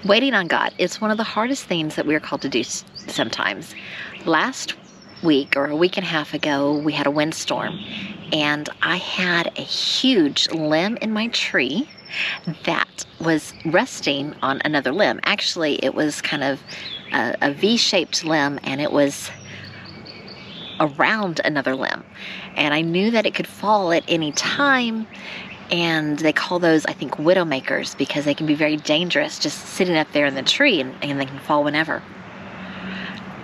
Waiting on God, it's one of the hardest things that we're called to do sometimes. Last week or a week and a half ago, we had a windstorm, and I had a huge limb in my tree that was resting on another limb. Actually, it was kind of a V-shaped limb, and it was around another limb. And I knew that it could fall at any time, and they call those, I think, widowmakers, because they can be very dangerous just sitting up there in the tree, and they can fall whenever.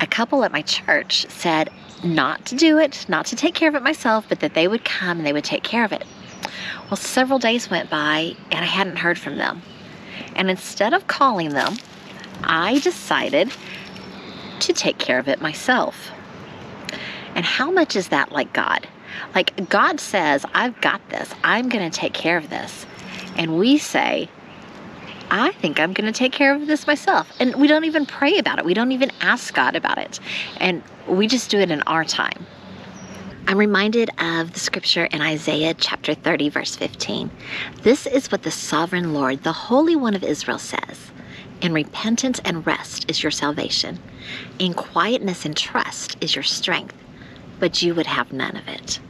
A couple at my church said not to do it, not to take care of it myself, but that they would come and they would take care of it. Well, several days went by and I hadn't heard from them. And instead of calling them, I decided to take care of it myself. And how much is that like God? Like, God says, I've got this. I'm going to take care of this. And we say, I think I'm going to take care of this myself. And we don't even pray about it. We don't even ask God about it. And we just do it in our time. I'm reminded of the scripture in Isaiah chapter 30, verse 15. This is what the sovereign Lord, the Holy One of Israel, says. In repentance and rest is your salvation. In quietness and trust is your strength. But you would have none of it.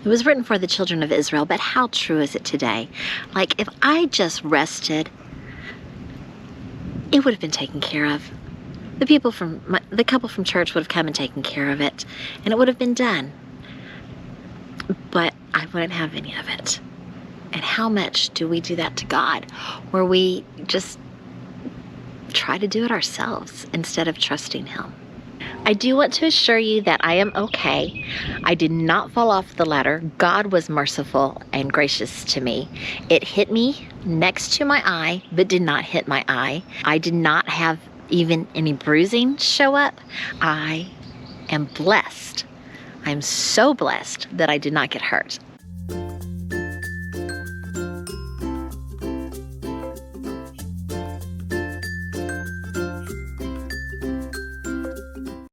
It was written for the children of Israel, but how true is it today? Like, if I just rested, it would have been taken care of. The couple from church would have come and taken care of it, and it would have been done. But I wouldn't have any of it. And how much do we do that to God, where we just try to do it ourselves instead of trusting Him? I do want to assure you that I am okay. I did not fall off the ladder. God was merciful and gracious to me. It hit me next to my eye, but did not hit my eye. I did not have even any bruising show up. I am blessed. I'm so blessed that I did not get hurt.